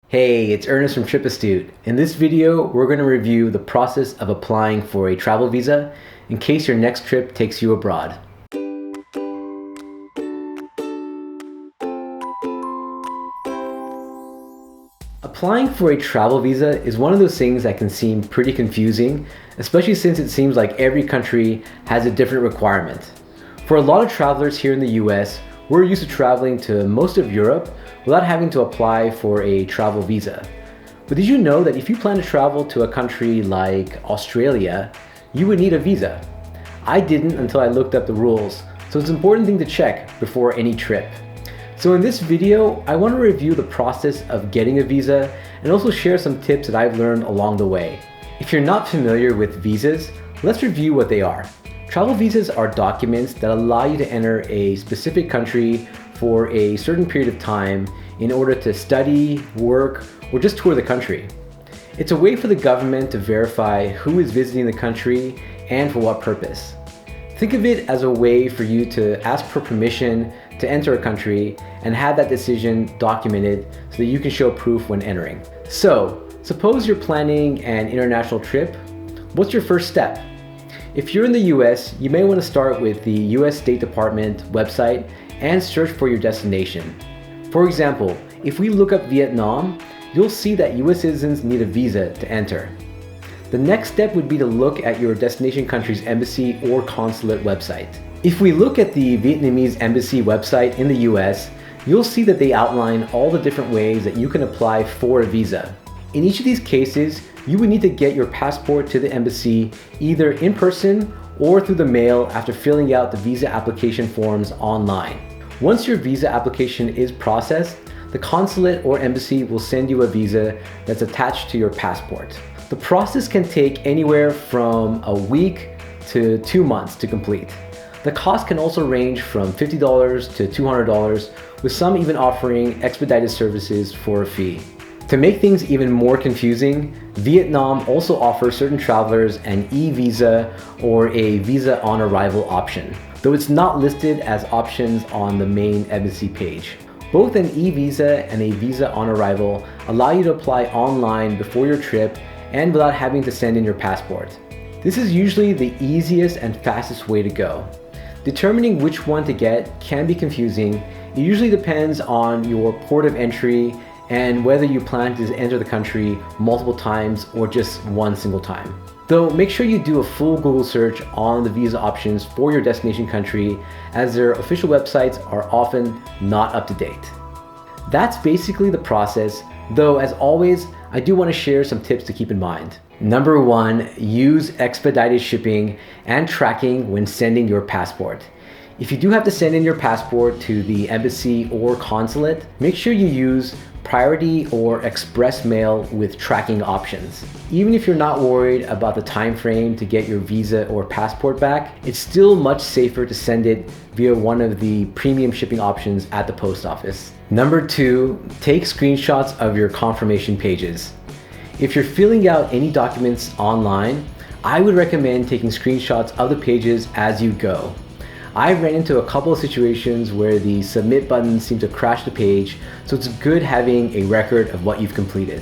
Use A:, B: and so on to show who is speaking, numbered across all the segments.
A: Hey, it's Ernest from TripAstute. In this video, we're going to review the process of applying for a travel visa in case your next trip takes you abroad. Applying for a travel visa is one of those things that can seem pretty confusing, especially since it seems like every country has a different requirement. For a lot of travelers here in the US, we're used to traveling to most of Europe without having to apply for a travel visa. But did you know that if you plan to travel to a country like Australia, you would need a visa? I didn't until I looked up the rules, so it's an important thing to check before any trip. So in this video, I want to review the process of getting a visa and also share some tips that I've learned along the way. If you're not familiar with visas, let's review what they are. Travel visas are documents that allow you to enter a specific country for a certain period of time in order to study, work, or just tour the country. It's a way for the government to verify who is visiting the country and for what purpose. Think of it as a way for you to ask for permission to enter a country and have that decision documented so that you can show proof when entering. So, suppose you're planning an international trip. What's your first step? If you're in the US, you may want to start with the US State Department website and search for your destination. For example, if we look up Vietnam, you'll see that US citizens need a visa to enter. The next step would be to look at your destination country's embassy or consulate website. If we look at the Vietnamese embassy website in the US, you'll see that they outline all the different ways that you can apply for a visa. In each of these cases, you would need to get your passport to the embassy either in person or through the mail after filling out the visa application forms online. Once your visa application is processed, the consulate or embassy will send you a visa that's attached to your passport. The process can take anywhere from a week to 2 months to complete. The cost can also range from $50 to $200, with some even offering expedited services for a fee. To make things even more confusing, Vietnam also offers certain travelers an e-visa or a visa on arrival option, though it's not listed as options on the main embassy page. Both an e-visa and a visa on arrival allow you to apply online before your trip and without having to send in your passport. This is usually the easiest and fastest way to go. Determining which one to get can be confusing. It usually depends on your port of entry and whether you plan to enter the country multiple times or just one single time. Though make sure you do a full Google search on the visa options for your destination country, as their official websites are often not up to date. That's basically the process, though as always, I do want to share some tips to keep in mind. Number 1, use expedited shipping and tracking when sending your passport. If you do have to send in your passport to the embassy or consulate, make sure you use priority or express mail with tracking options. Even if you're not worried about the time frame to get your visa or passport back, it's still much safer to send it via one of the premium shipping options at the post office. Number 2, take screenshots of your confirmation pages. If you're filling out any documents online, I would recommend taking screenshots of the pages as you go. I've ran into a couple of situations where the submit button seemed to crash the page, so it's good having a record of what you've completed.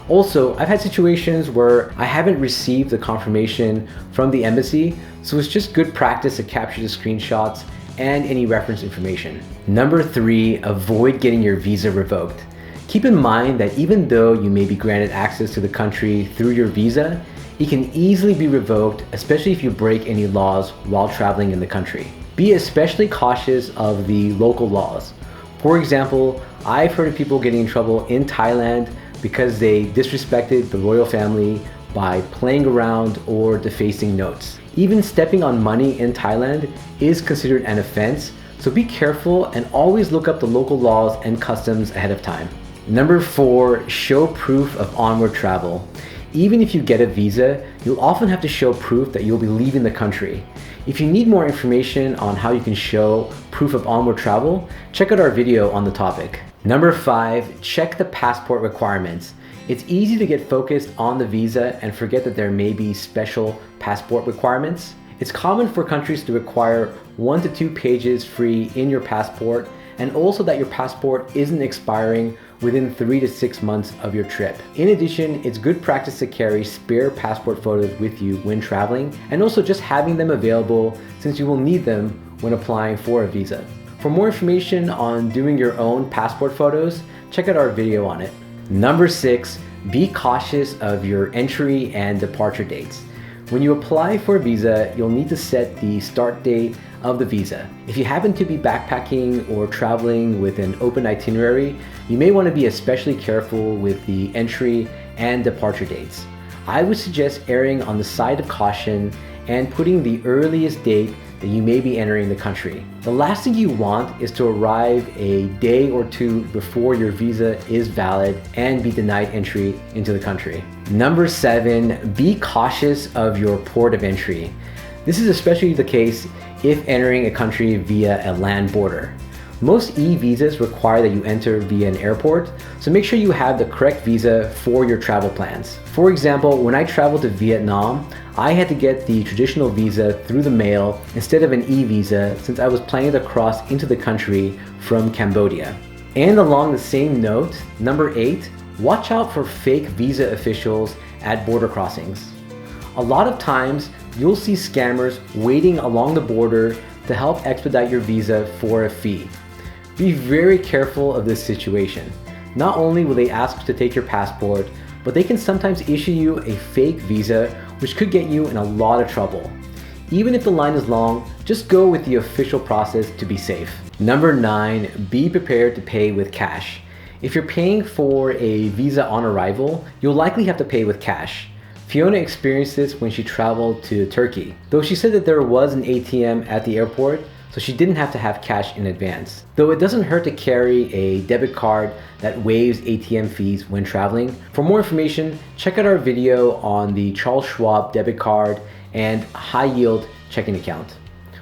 A: Also, I've had situations where I haven't received the confirmation from the embassy, so it's just good practice to capture the screenshots and any reference information. Number 3, avoid getting your visa revoked. Keep in mind that even though you may be granted access to the country through your visa, it can easily be revoked, especially if you break any laws while traveling in the country. Be especially cautious of the local laws. For example, I've heard of people getting in trouble in Thailand because they disrespected the royal family by playing around or defacing notes. Even stepping on money in Thailand is considered an offense, so be careful and always look up the local laws and customs ahead of time. Number 4, show proof of onward travel. Even if you get a visa, you'll often have to show proof that you'll be leaving the country. If you need more information on how you can show proof of onward travel, check out our video on the topic. Number 5, check the passport requirements. It's easy to get focused on the visa and forget that there may be special passport requirements. It's common for countries to require 1 to 2 pages free in your passport, and also that your passport isn't expiring within 3 to 6 months of your trip. In addition, it's good practice to carry spare passport photos with you when traveling, and also just having them available since you will need them when applying for a visa. For more information on doing your own passport photos, check out our video on it. Number 6, be cautious of your entry and departure dates. When you apply for a visa, you'll need to set the start date of the visa. If you happen to be backpacking or traveling with an open itinerary, you may want to be especially careful with the entry and departure dates. I would suggest erring on the side of caution and putting the earliest date that you may be entering the country. The last thing you want is to arrive a day or two before your visa is valid and be denied entry into the country. Number 7, be cautious of your port of entry. This is especially the case if entering a country via a land border. Most e-visas require that you enter via an airport, so make sure you have the correct visa for your travel plans. For example, when I traveled to Vietnam, I had to get the traditional visa through the mail instead of an e-visa since I was planning to cross into the country from Cambodia. And along the same note, number 8, watch out for fake visa officials at border crossings. A lot of times, you'll see scammers waiting along the border to help expedite your visa for a fee. Be very careful of this situation. Not only will they ask to take your passport, but they can sometimes issue you a fake visa, which could get you in a lot of trouble. Even if the line is long, just go with the official process to be safe. Number 9, be prepared to pay with cash. If you're paying for a visa on arrival, you'll likely have to pay with cash. Fiona experienced this when she traveled to Turkey, though she said that there was an ATM at the airport, so she didn't have to have cash in advance. Though it doesn't hurt to carry a debit card that waives ATM fees when traveling. For more information, check out our video on the Charles Schwab debit card and high yield checking account,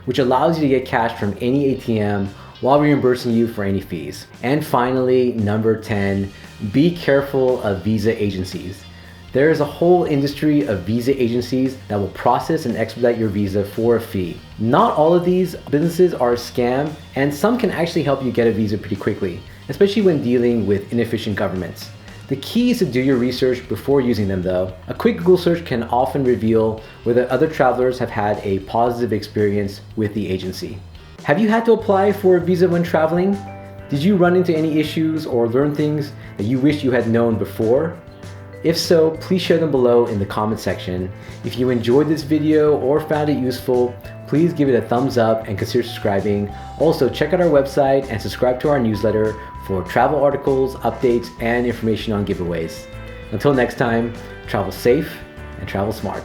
A: which allows you to get cash from any ATM while reimbursing you for any fees. And finally, number 10, be careful of visa agencies. There is a whole industry of visa agencies that will process and expedite your visa for a fee. Not all of these businesses are a scam, and some can actually help you get a visa pretty quickly, especially when dealing with inefficient governments. The key is to do your research before using them though. A quick Google search can often reveal whether other travelers have had a positive experience with the agency. Have you had to apply for a visa when traveling? Did you run into any issues or learn things that you wish you had known before? If so, please share them below in the comment section. If you enjoyed this video or found it useful, please give it a thumbs up and consider subscribing. Also, check out our website and subscribe to our newsletter for travel articles, updates, and information on giveaways. Until next time, travel safe and travel smart.